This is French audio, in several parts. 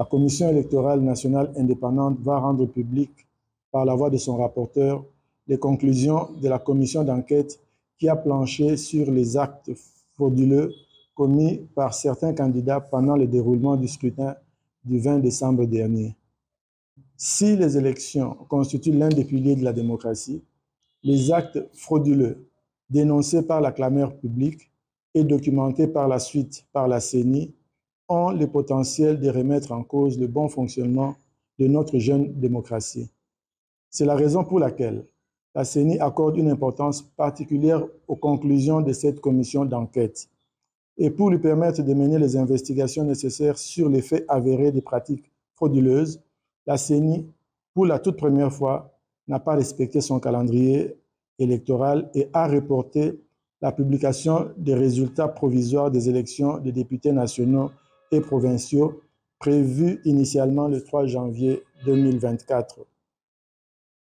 Commission électorale nationale indépendante va rendre public, par la voix de son rapporteur, les conclusions de la commission d'enquête qui a planché sur les actes frauduleux commis par certains candidats pendant le déroulement du scrutin du 20 décembre dernier. Si les élections constituent l'un des piliers de la démocratie, les actes frauduleux dénoncés par la clameur publique et documentés par la suite par la CENI ont le potentiel de remettre en cause le bon fonctionnement de notre jeune démocratie. C'est la raison pour laquelle la CENI accorde une importance particulière aux conclusions de cette commission d'enquête. Et pour lui permettre de mener les investigations nécessaires sur les faits avérés des pratiques frauduleuses, la CENI, pour la toute première fois, n'a pas respecté son calendrier électoral et a reporté la publication des résultats provisoires des élections des députés nationaux et provinciaux prévues initialement le 3 janvier 2024.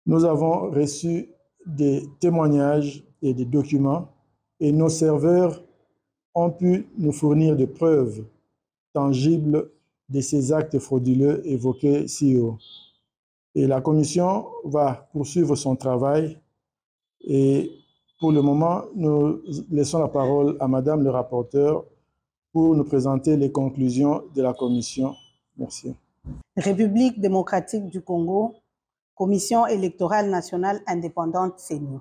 Nous avons reçu des témoignages et des documents et nos serveurs ont pu nous fournir des preuves tangibles de ces actes frauduleux évoqués ci haut. Et la commission va poursuivre son travail et pour le moment, nous laissons la parole à Madame le rapporteur pour nous présenter les conclusions de la commission. Merci. République démocratique du Congo, Commission électorale nationale indépendante CENI.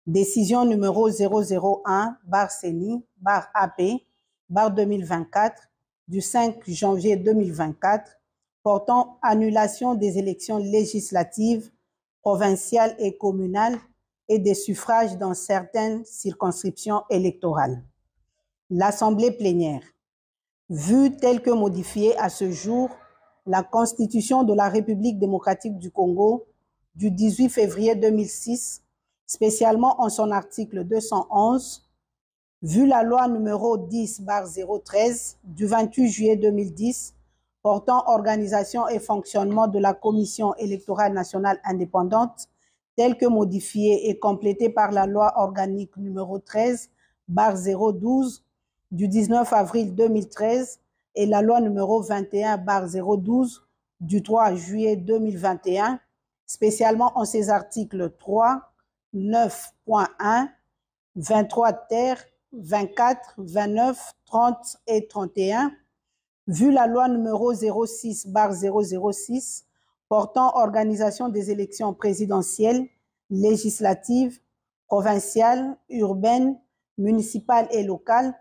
Décision numéro 001/CENI/AP/2024 du 5 janvier 2024 portant annulation des élections législatives, provinciales et communales et des suffrages dans certaines circonscriptions électorales. L'Assemblée plénière, vue telle que modifiée à ce jour, la Constitution de la République démocratique du Congo du 18 février 2006, spécialement en son article 211, vu la loi numéro 10/013 du 28 juillet 2010 portant organisation et fonctionnement de la Commission électorale nationale indépendante, telle que modifiée et complétée par la loi organique numéro 13/012 du 19 avril 2013 et la loi numéro 21/012 du 3 juillet 2021, spécialement en ses articles 3, 9.1, 23 ter, 24, 29, 30 et 31, vu la loi numéro 06/006 portant organisation des élections présidentielles, législatives, provinciales, urbaines, municipales et locales,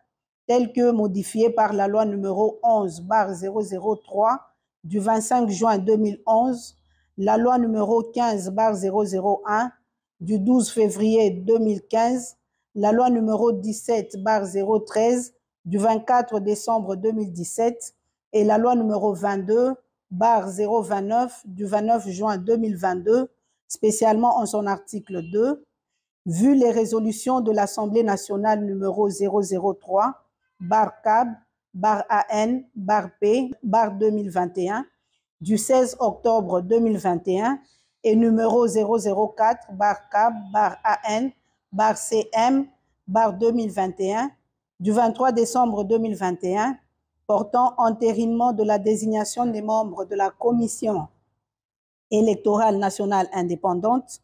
telle que modifiée par la loi numéro 11/003 du 25 juin 2011, la loi numéro 15/001 du 12 février 2015, la loi numéro 17/013 du 24 décembre 2017 et la loi numéro 22/029 du 29 juin 2022, spécialement en son article 2, vu les résolutions de l'Assemblée nationale numéro 003/CAB/AN/P/2021 du 16 octobre 2021 et numéro 004/CAB/AN/CM/2021 du 23 décembre 2021 portant entérinement de la désignation des membres de la Commission électorale nationale indépendante,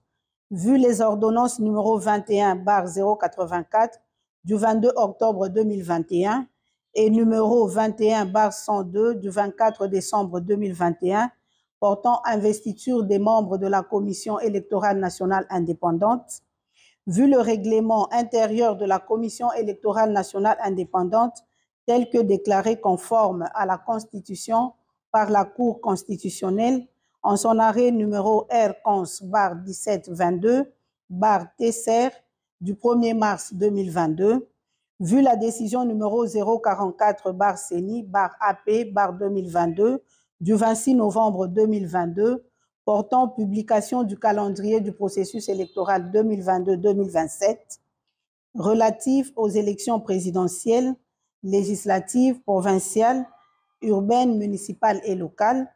vu les ordonnances numéro 21/084 du 22 octobre 2021 et numéro 21/102 du 24 décembre 2021 portant investiture des membres de la Commission électorale nationale indépendante, vu le règlement intérieur de la Commission électorale nationale indépendante tel que déclaré conforme à la Constitution par la Cour constitutionnelle en son arrêt numéro R-1722/TSR du 1er mars 2022, vu la décision numéro 044/CENI/AP/2022 du 26 novembre 2022 portant publication du calendrier du processus électoral 2022-2027 relatif aux élections présidentielles, législatives, provinciales, urbaines, municipales et locales,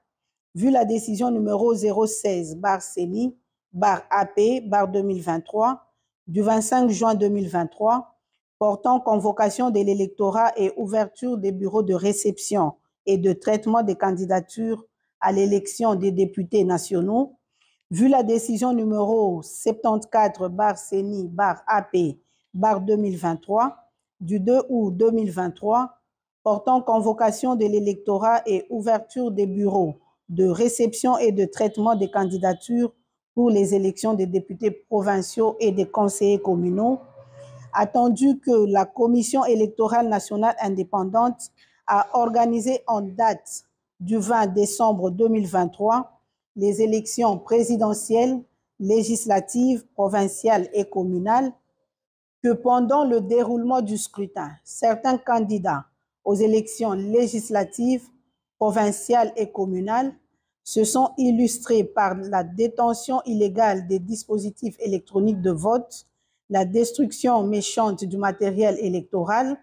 vu la décision numéro 016/CENI/AP/2023 du 25 juin 2023 portant convocation de l'électorat et ouverture des bureaux de réception et de traitement des candidatures à l'élection des députés nationaux, vu la décision numéro 74/CENI/AP/2023 du 2 août 2023 portant convocation de l'électorat et ouverture des bureaux de réception et de traitement des candidatures pour les élections des députés provinciaux et des conseillers communaux, attendu que la Commission électorale nationale indépendante a organisé en date du 20 décembre 2023 les élections présidentielles, législatives, provinciales et communales, que pendant le déroulement du scrutin, certains candidats aux élections législatives, provinciales et communales se sont illustrés par la détention illégale des dispositifs électroniques de vote, la destruction méchante du matériel électoral,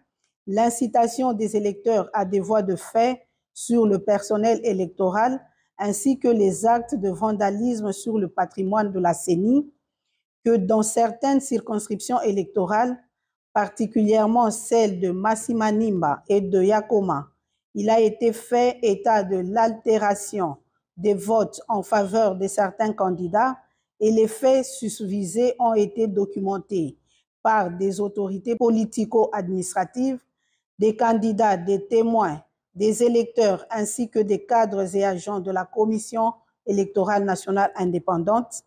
l'incitation des électeurs à des voies de fait sur le personnel électoral, ainsi que les actes de vandalisme sur le patrimoine de la CENI, que dans certaines circonscriptions électorales, particulièrement celles de Massimanimba et de Yakoma, il a été fait état de l'altération des votes en faveur de certains candidats et les faits susvisés ont été documentés par des autorités politico-administratives, des candidats, des témoins, des électeurs ainsi que des cadres et agents de la Commission électorale nationale indépendante.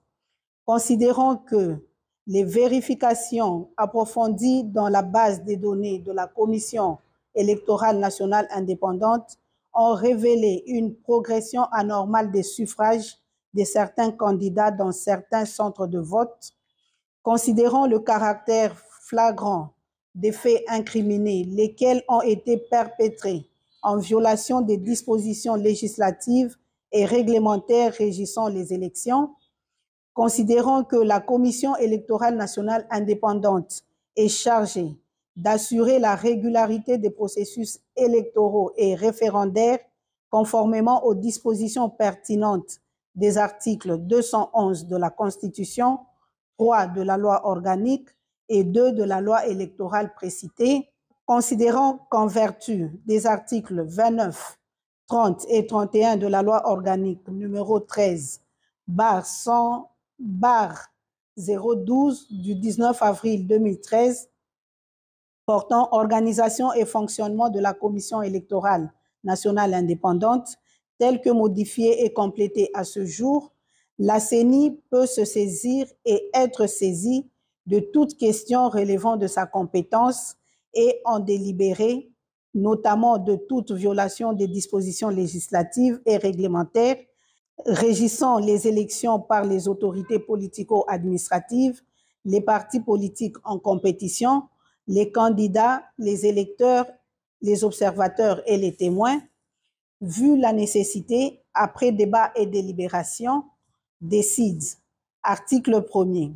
Considérant que les vérifications approfondies dans la base des données de la Commission électorale nationale indépendante ont révélé une progression anormale des suffrages de certains candidats dans certains centres de vote, considérant le caractère flagrant des faits incriminés, lesquels ont été perpétrés en violation des dispositions législatives et réglementaires régissant les élections, considérant que la Commission électorale nationale indépendante est chargée d'assurer la régularité des processus électoraux et référendaires conformément aux dispositions pertinentes des articles 211 de la Constitution, 3 de la loi organique et 2 de la loi électorale précitée, considérant qu'en vertu des articles 29, 30 et 31 de la loi organique numéro 13/100/012 du 19 avril 2013 portant organisation et fonctionnement de la Commission électorale nationale indépendante, telle que modifiée et complétée à ce jour, la CENI peut se saisir et être saisie de toute question relevant de sa compétence et en délibérer, notamment de toute violation des dispositions législatives et réglementaires régissant les élections par les autorités politico-administratives, les partis politiques en compétition, les candidats, les électeurs, les observateurs et les témoins, vu la nécessité, après débat et délibération, décide, article 1er,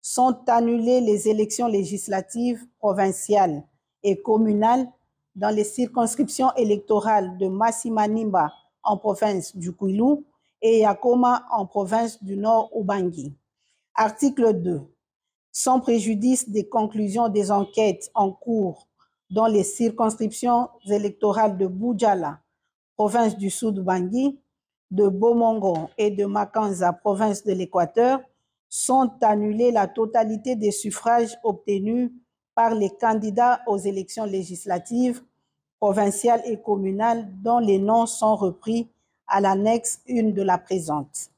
sont annulées les élections législatives, provinciales et communales dans les circonscriptions électorales de Massimanimba en province du Kwilu et Yakoma en province du Nord Ubangi. Article 2. Sans préjudice des conclusions des enquêtes en cours dans les circonscriptions électorales de Boudjala, province du Sud Ubangi, de Bomongo et de Makanza, province de l'Équateur, sont annulés la totalité des suffrages obtenus par les candidats aux élections législatives, provinciales et communales dont les noms sont repris à l'annexe 1 de la présente.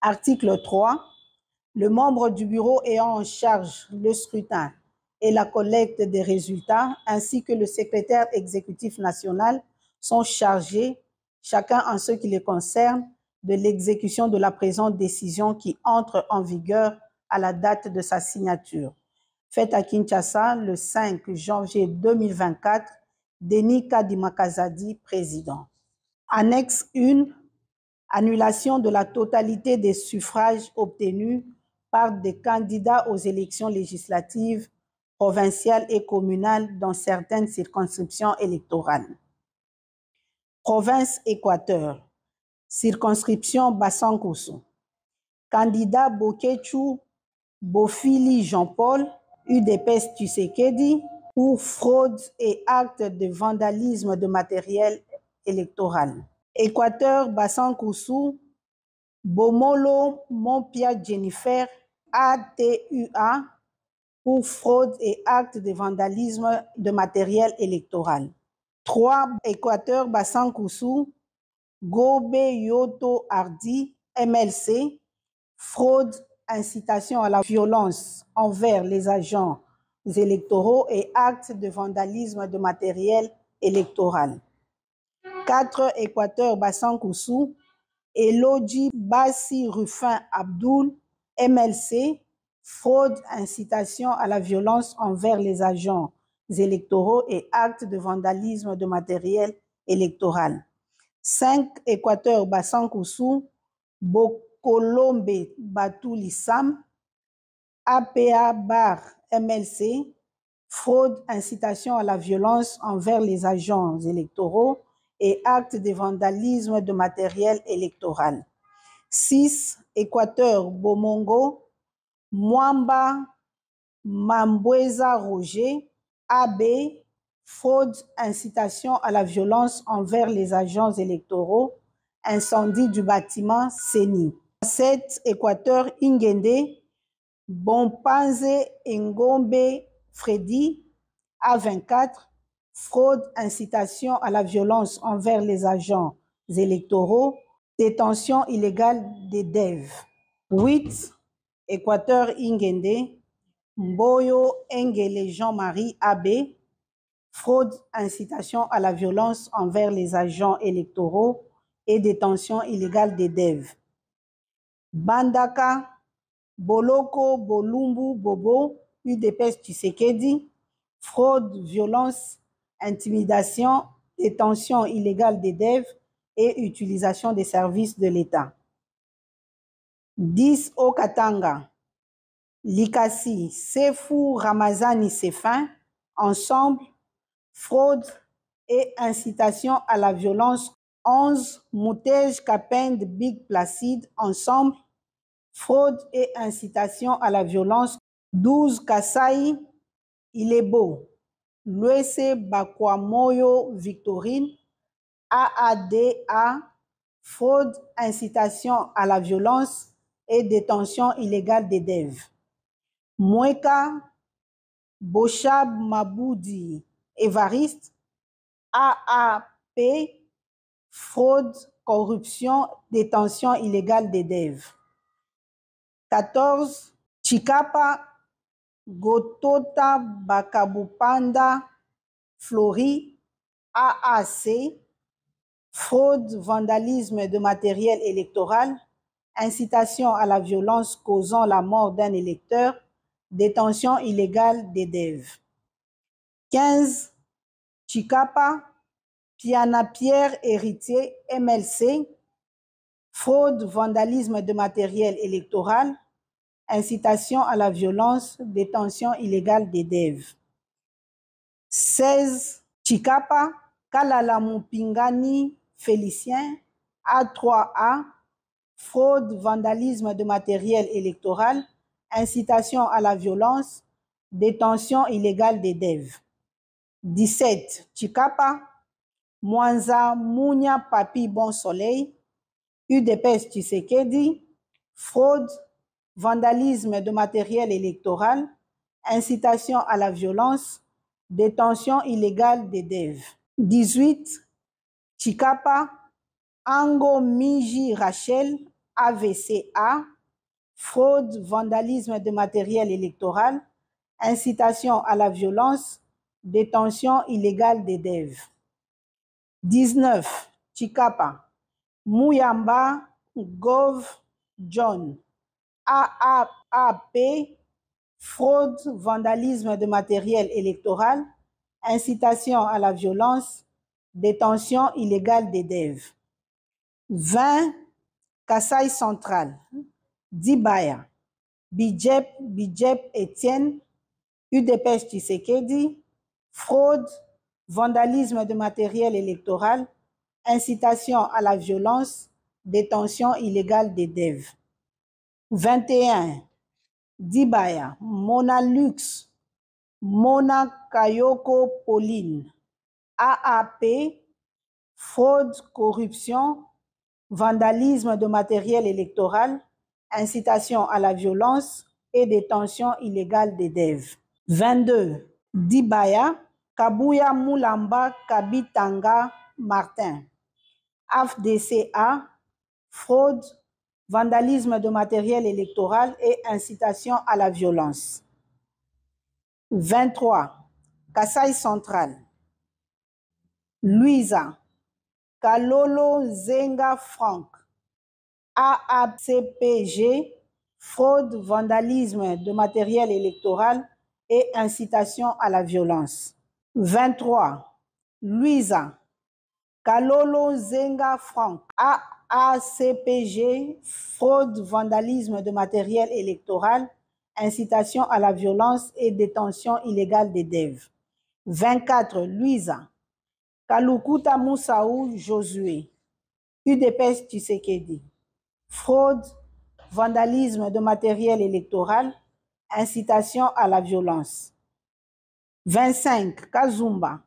Article 3. Le membre du bureau ayant en charge le scrutin et la collecte des résultats, ainsi que le secrétaire exécutif national, sont chargés, chacun en ce qui les concerne, de l'exécution de la présente décision qui entre en vigueur à la date de sa signature. Faite à Kinshasa le 5 janvier 2024, Denis Kadimakazadi, président. Annexe 1. Annulation de la totalité des suffrages obtenus par des candidats aux élections législatives, provinciales et communales dans certaines circonscriptions électorales. Province Équateur. Circonscription Bassankosso. Candidat Bokechu Bofili Jean-Paul, UDPS Tshisekedi, pour fraude et actes de vandalisme de matériel électorale. Équateur, Bassan-Koussou, Bomolo, Montpia Jennifer, ATUA, pour fraude et actes de vandalisme de matériel électoral. 3. Équateur, Bassan-Koussou, Gobe Yoto Hardy, MLC, fraude, incitation à la violence envers les agents électoraux et actes de vandalisme de matériel électoral. 4. Équateur, Bassan-Koussou, Elodji Bassi Rufin Abdoul, MLC, fraude, incitation à la violence envers les agents électoraux et actes de vandalisme de matériel électoral. 5. Équateur, Bassan-Koussou, Bokolombe Batouli Sam, APA Bar MLC, fraude, incitation à la violence envers les agents électoraux et actes de vandalisme de matériel électoral. 6. Équateur, Bomongo, Mwamba Mambweza Roger, AB, fraude, incitation à la violence envers les agents électoraux, incendie du bâtiment CENI. 7. Équateur, Ingende, Bompanze Ngombe Freddy, A24, fraude, incitation à la violence envers les agents électoraux, détention illégale des DEV. 8. Équateur Ingende, Mboyo Engele Jean-Marie AB, fraude, incitation à la violence envers les agents électoraux et détention illégale des DEV. Bandaka, Boloko Bolumbu Bobo, UDPS Tshisekedi, fraude, violence, intimidation, détention illégale des DEV et utilisation des services de l'État. 10. Au Katanga, Likasi, Sefou Ramazani Sefin, ensemble, fraude et incitation à la violence. 11. Moutej Kapend Big Placide, ensemble, fraude et incitation à la violence. 12. Kasai Ilebo, Luese Bakwamoyo Victorine, AADA, fraude, incitation à la violence et détention illégale des DEV. Mweka Boshab Maboudi Évariste, AAP, fraude, corruption, détention illégale des DEV. 14. Chikapa Gotota Bakabupanda Flori, AAC, fraude, vandalisme de matériel électoral, incitation à la violence causant la mort d'un électeur, détention illégale des DEV. 15. Chikapa Piana Pierre Héritier, MLC, fraude, vandalisme de matériel électoral, incitation à la violence, détention illégale des DEV. 16. Chikapa Kalala Mupingani Félicien, A3A, fraude, vandalisme de matériel électoral, incitation à la violence, détention illégale des DEV. 17. Chikapa Mwanza Mounia Papi Bon Soleil, UDPS Tshisekedi, fraude, vandalisme de matériel électoral, incitation à la violence, détention illégale des DEV. 18. Chikapa Ango Miji Rachel, AVCA, fraude, vandalisme de matériel électoral, incitation à la violence, détention illégale des DEV. 19. Chikapa Mouyamba Gov John, AAP, fraude, vandalisme de matériel électoral, incitation à la violence, détention illégale des DEV. 20. Kasaï Central, Dibaya, Bidjep Etienne, UDPS Tshisekedi, fraude, vandalisme de matériel électoral, incitation à la violence, détention illégale des DEV. 21. Dibaya, Mona Lux, Mona Kayoko Pauline, AAP, fraude, corruption, vandalisme de matériel électoral, incitation à la violence et détention illégale des DEV. 22. Dibaya, Kabuya Moulamba Kabitanga Martin, AFDCA, fraude, vandalisme de matériel électoral et incitation à la violence. 23. Kasaï Central, Louisa, Kalolo Zenga Franck, AACPG, fraude, vandalisme de matériel électoral et incitation à la violence. 23. Louisa, Kalolo Zenga Franck, AACPG, fraude, vandalisme de matériel électoral, incitation à la violence et détention illégale des DEV. 24. Louisa, Kalukuta Moussaou Josué, UDPS Tshisekedi, fraude, vandalisme de matériel électoral, incitation à la violence. 25. Kazumba,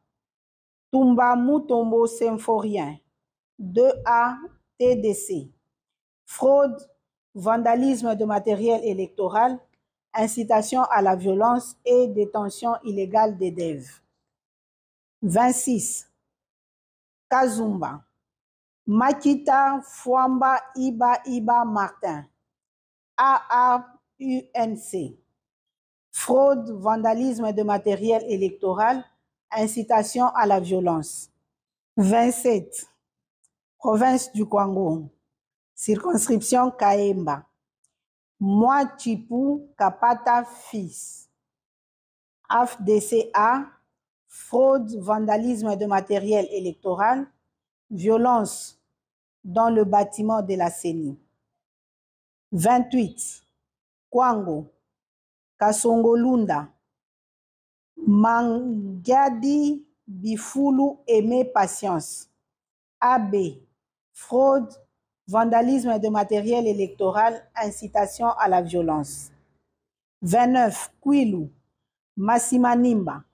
Tumba Mutombo Symphorien, 2A TDC, fraude, vandalisme de matériel électoral, incitation à la violence et détention illégale des DEV. 26. Kazumba, Makita Fwamba Iba Martin, AAUNC, fraude, vandalisme de matériel électoral, incitation à la violence. 27. Province du Kwango, circonscription Kaemba, Mwachipu Kapata Fils, AFDCA, fraude, vandalisme de matériel électoral, violence dans le bâtiment de la CENI. 28. Kwango, Kasongolunda, Mangiadi Bifulu Aimé Patience, AB, fraude, vandalisme de matériel électoral, incitation à la violence. 29. Kwilu, Massimanimba,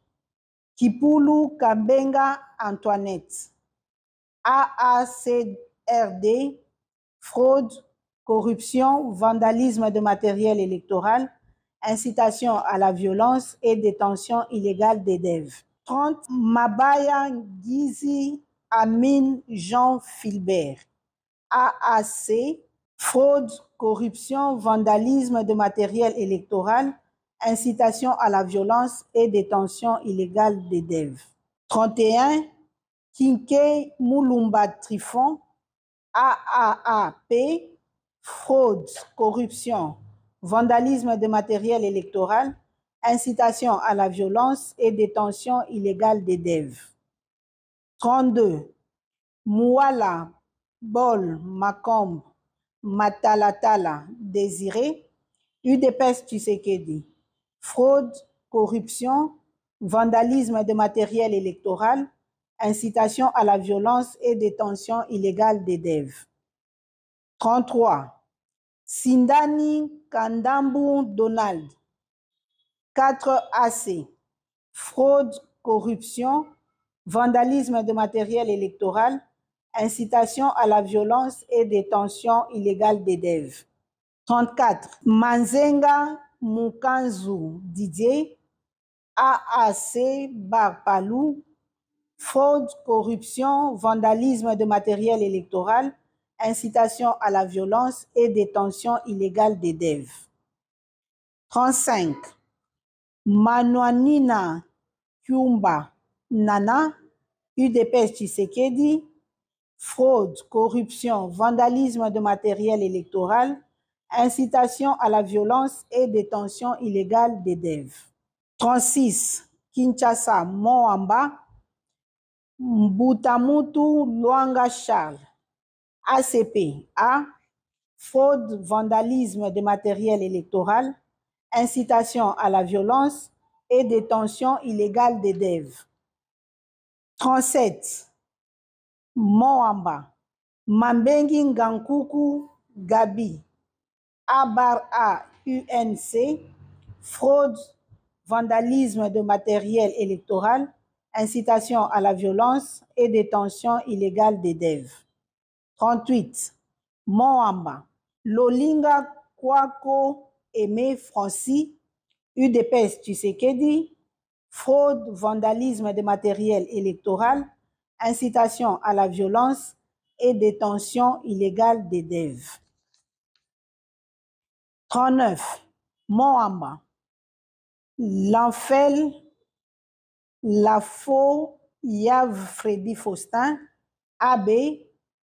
Kipulu Kambenga Antoinette, AACRD, fraude, corruption, vandalisme de matériel électoral, incitation à la violence et détention illégale des DEV. 30. Mabaya Gizi Amin Jean Philbert, AAC, fraude, corruption, vandalisme de matériel électoral, incitation à la violence et détention illégale des DEV. 31. Kinke Moulumba Trifon, AAAP, fraude, corruption, vandalisme de matériel électoral, incitation à la violence et détention illégale des DEV. 32. Mouala Bol Makombe Matalatala Désiré, UDPS Tshisekedi, fraude, corruption, vandalisme de matériel électoral, incitation à la violence et détention illégale des DEV. 33. Sindani Kandambu Donald, 4AC, fraude, corruption, vandalisme de matériel électoral, incitation à la violence et détention illégale des DEV. 34. Manzenga Mukanzu Didier, AAC Barpalou, fraude, corruption, vandalisme de matériel électoral, incitation à la violence et détention illégale des DEV. 35. Manouanina Kyumba Nana, UDPS Tshisekedi, fraude, corruption, vandalisme de matériel électoral, incitation à la violence et détention illégale des DEV. 36. Kinshasa Moamba, Mbutamutu Luanga Charles, ACP, A, fraude, vandalisme de matériel électoral, incitation à la violence et détention illégale des DEV. 37. Moamba, Mambengi Ngankuku Gabi, Abar UNC, fraude, vandalisme de matériel électoral, incitation à la violence et détention illégale d'élèves. 38. Moamba, Lolinga Kwako Aimé Francis, UDPS Tshisekedi, fraude, vandalisme de matériel électoral, incitation à la violence et détention illégale d'élèves. 39. Moamba, L'Enfel, Lafaux, Yav Freddy Faustin, AB,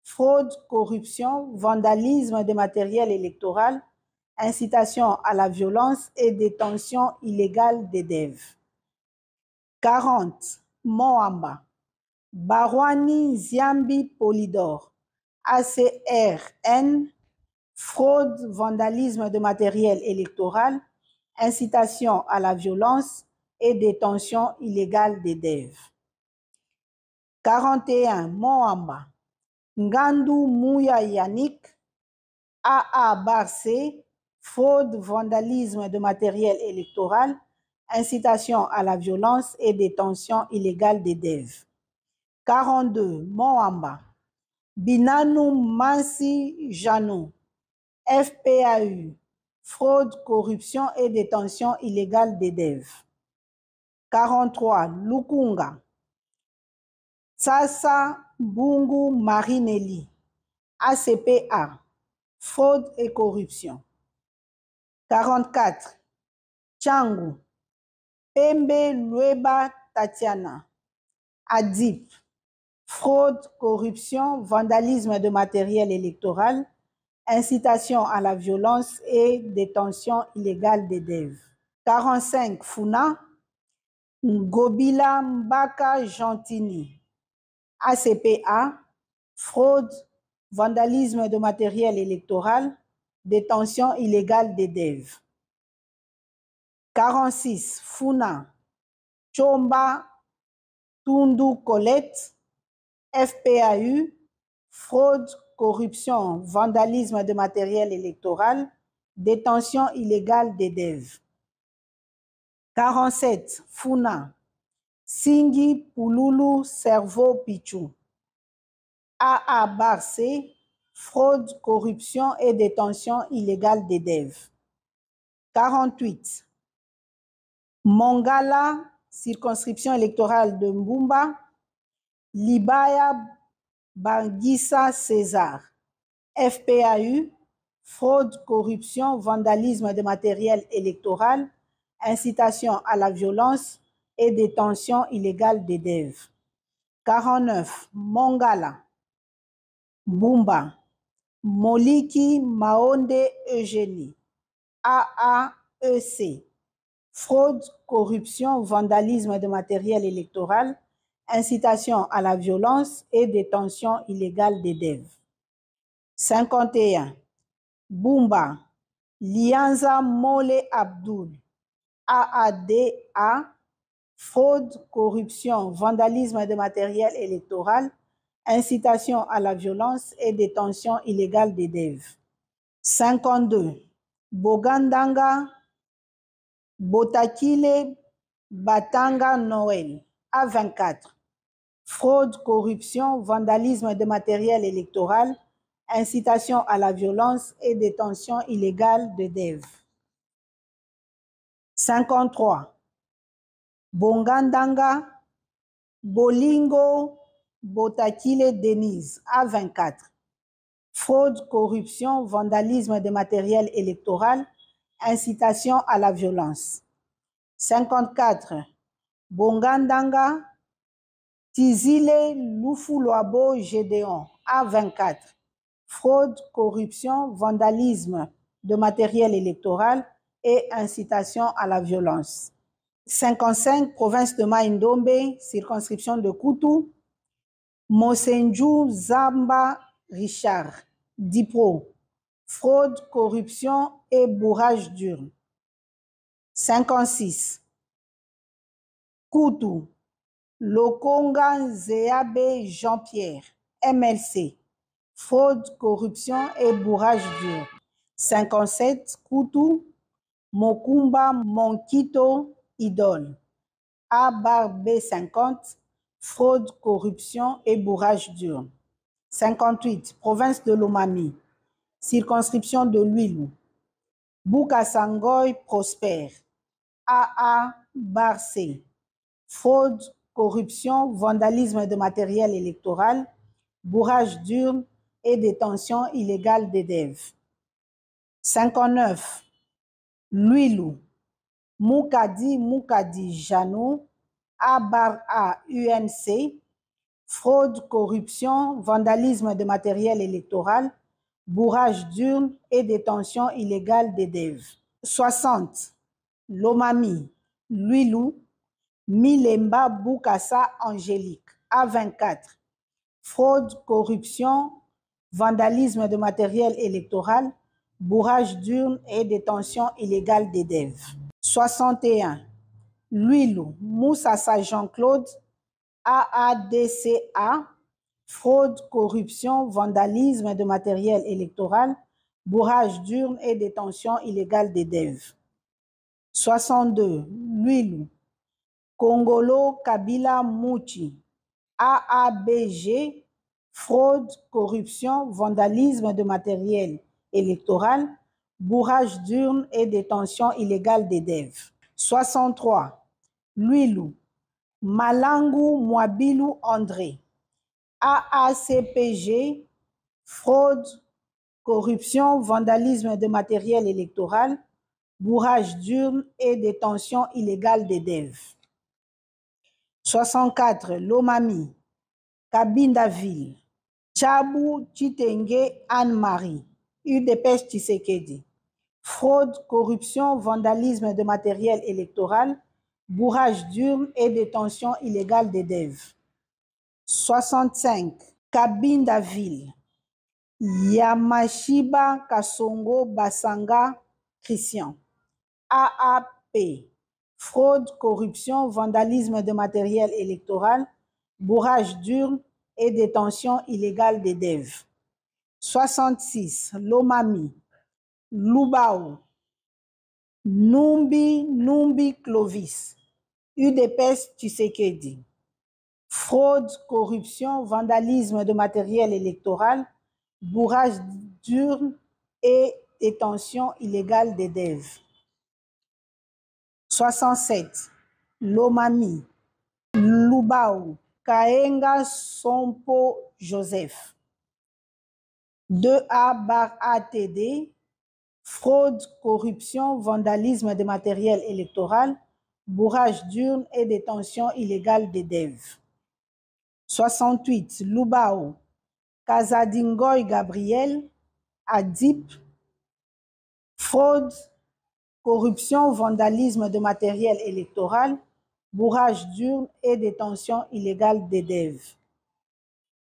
fraude, corruption, vandalisme de matériel électoral, incitation à la violence et détention illégale d'élèves. 40. Moamba, Barwani Ziambi Polydor, ACRN, fraude, vandalisme de matériel électoral, incitation à la violence et détention illégale d'élèves. 41. Moamba, Ngandou Mouya Yannick, AA Barcé, fraude, vandalisme de matériel électoral, incitation à la violence et détention illégale d'élèves. 42. Moamba, Binanou Mansi Janou, FPAU, fraude, corruption et détention illégale d'élèves. 43. Lukunga, Tsasa Bungu Marinelli, ACPA, fraude et corruption. 44. Tchangu, Pembe Lueba Tatiana, ADIP, fraude, corruption, vandalisme de matériel électoral, incitation à la violence et détention illégale d'élèves. 45. Funa, Ngobila Mbaka Gentini, ACPA, fraude, vandalisme de matériel électoral, détention illégale d'élèves. 46. Funa, Chomba Tundu Colette, FPAU, fraude, corruption, vandalisme de matériel électoral, détention illégale d'élèves. 47. Funa, Singi Pululu Cerveau Pichou, AA Barcé, fraude, corruption et détention illégale d'élèves. 48. Mongala, circonscription électorale de Mbumba, Libaya Bangissa César, FPAU, fraude, corruption, vandalisme de matériel électoral, incitation à la violence et détention illégale d'élèves. 49. Mongala, Bumba, Moliki Maonde Eugénie, AAEC, fraude, corruption, vandalisme de matériel électoral, incitation à la violence et détention illégale d'élèves. 51. Bumba, Lianza Mole Abdul, AADA, fraude, corruption, vandalisme de matériel électoral, incitation à la violence et détention illégale d'élèves. 52. Bogandanga, Botakile Batanga Noël, A24, fraude, corruption, vandalisme de matériel électoral, incitation à la violence et détention illégale d'élèves. 53. Bongandanga, Bolingo Botakile Denise, A24, fraude, corruption, vandalisme de matériel électoral, incitation à la violence. 54. Bongandanga, Tizile Lufuloabo Gédéon, A24, fraude, corruption, vandalisme de matériel électoral et incitation à la violence. 55. Province de Maïndombe, circonscription de Koutou, Mosenju Zamba Richard, Dipro, fraude, corruption et bourrage d'urne. 56. Koutou, Lokonga Zéabe Jean-Pierre, MLC, fraude, corruption et bourrage d'urne. 57. Koutou, Mokumba Monkito Idole, A/B50, fraude, corruption et bourrage d'urne. 58, province de Lomami, circonscription de Luilou. Bouka-Sangoy Prosper, AA/C, fraude, corruption, vandalisme de matériel électoral, bourrage d'urne et détention illégale des DEV. 59, Luilou, Moukadi Jano, A/UNC, fraude, corruption, vandalisme de matériel électoral, bourrage d'urne et détention illégale des DEV. 60, Lomami, Luilou, Milemba Boukassa Angélique, A24, fraude, corruption, vandalisme de matériel électoral, bourrage d'urne et détention illégale des DEV. 61, Luilou, Moussassa Jean-Claude, AADCA, fraude, corruption, vandalisme de matériel électoral, bourrage d'urne et détention illégale des DEV. 62, Luilou, Kongolo Kabila Mouchi, AABG, fraude, corruption, vandalisme de matériel électoral, bourrage d'urne et détention illégale des DEV. 63, Luilou, Malangu Mwabilou André, AACPG, fraude, corruption, vandalisme de matériel électoral, bourrage d'urne et détention illégale des DEV. 64, Lomami, Kabindaville, Tchabou Chitenge Anne-Marie, UDPS Tshisekedi, fraude, corruption, vandalisme de matériel électoral, bourrage d'urne et détention illégale des DEV. 65, Kabindaville, Yamashiba Kasongo Basanga Christian, AAP, fraude, corruption, vandalisme de matériel électoral, bourrage d'urne et détention illégale des DEV. 66, Lomami, Lubao, Numbi Clovis, UDPS Tshisekedi, fraude, corruption, vandalisme de matériel électoral, bourrage d'urne et détention illégale des DEV. 67, Lomami, Lubao, Kaenga Sompo Joseph, 2A/ATD, fraude, corruption, vandalisme de matériel électoral, bourrage d'urne et détention illégale des DEV. 68, Lubao, Kazadingoy Gabriel, ADIP, fraude, corruption, vandalisme de matériel électoral, bourrage d'urne et détention illégale des DEV.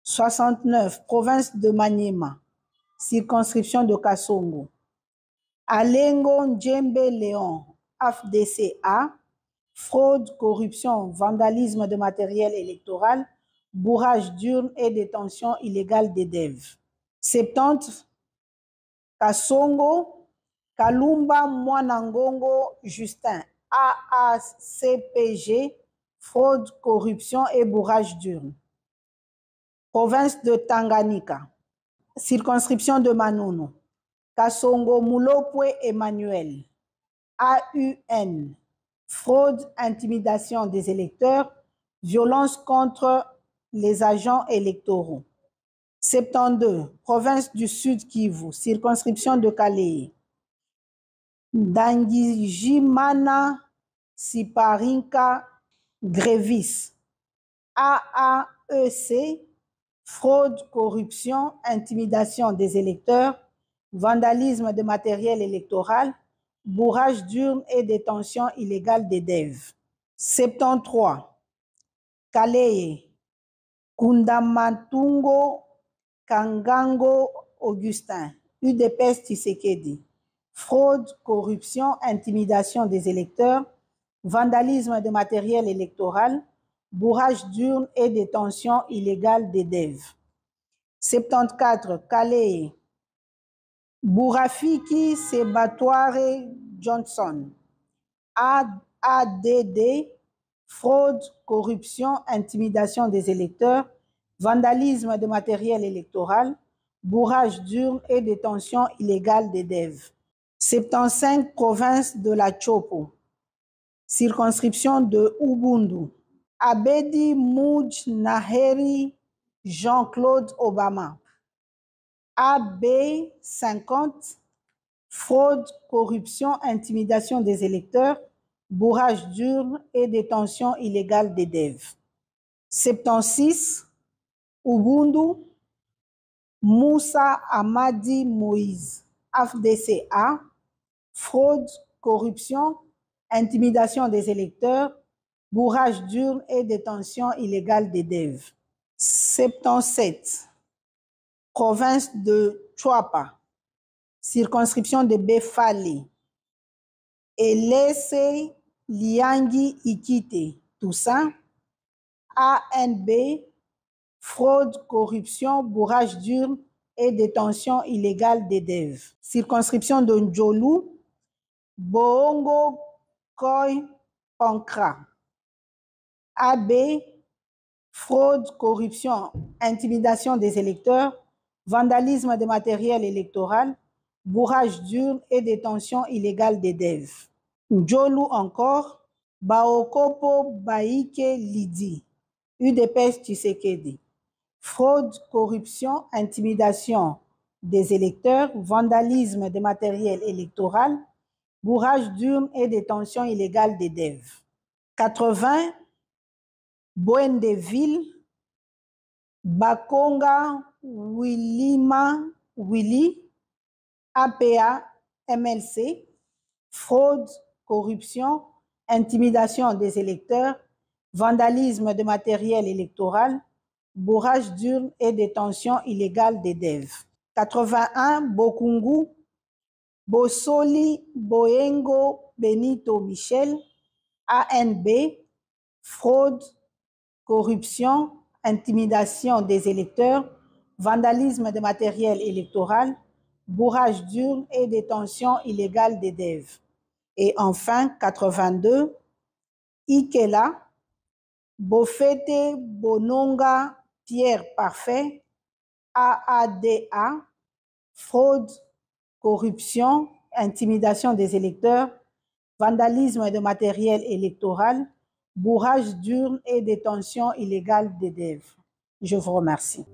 69, province de Maniema, circonscription de Kasongo, Alengo Ndjembe Léon, AFDCA, fraude, corruption, vandalisme de matériel électoral, bourrage d'urne et détention illégale des DEV. 70, Kasongo, Kalumba Mwanangongo Justin, AACPG, fraude, corruption et bourrage d'urne. Province de Tanganyika, circonscription de Manono, Kasongo Mulopwe Emmanuel, AUN, fraude, intimidation des électeurs, violence contre les agents électoraux. 72, province du Sud Kivu, circonscription de Kalei, Dangijimana Siparinka Grévis, AAEC, fraude, corruption, intimidation des électeurs, vandalisme de matériel électoral, bourrage d'urne et détention illégale des DEV. 73, Kalei, Kundamatungo Kangango Augustin, UDPS Tshisekedi, fraude, corruption, intimidation des électeurs, vandalisme de matériel électoral, bourrage d'urne et détention illégale des DEV. 74, Kalei, Bourafiki Sebatware Johnson, ADD, fraude, corruption, intimidation des électeurs, vandalisme de matériel électoral, bourrage d'urnes et détention illégale des DEV. 75 provinces de la Chopo, circonscription de Ubundu. Abedi Mouj Naheri Jean-Claude Obama. AB 50, fraude, corruption, intimidation des électeurs, bourrage d'urnes et détention illégale des DEV. 76, Ubundu, Moussa Amadi Moïse, AFDCA, fraude, corruption, intimidation des électeurs, bourrage d'urnes et détention illégale des DEV. 77, province de Chuapa, circonscription de Befali, Elese Liangi Ikite, Toussaint, ANB, fraude, corruption, bourrage d'urnes et détention illégale des DEV. Circonscription de Ndjolu, Boongo Koy Pankra. AB, fraude, corruption, intimidation des électeurs, vandalisme de matériel électoral, bourrage d'urnes et détention illégale des DEV. Ndjolu encore, Baokopo Baike Lidi, UDPS Tshisekedi. Fraude, corruption, intimidation des électeurs, vandalisme de matériel électoral, bourrage d'urnes et détention illégale des DEV. 80, Boendeville, Bakonga Willima Willy, APA MLC, fraude, corruption, intimidation des électeurs, vandalisme de matériel électoral, bourrage d'urnes et détention illégale des DEV. 81, Bokungu, Bosoli Boengo Benito Michel, ANB, fraude, corruption, intimidation des électeurs, vandalisme de matériel électoral, bourrage d'urnes et détention illégale des DEV. Et enfin, 82, Ikela, Bofete Bononga Pierre Parfait, AADA, fraude, corruption, intimidation des électeurs, vandalisme de matériel électoral, bourrage d'urnes et détention illégale des DEV. Je vous remercie.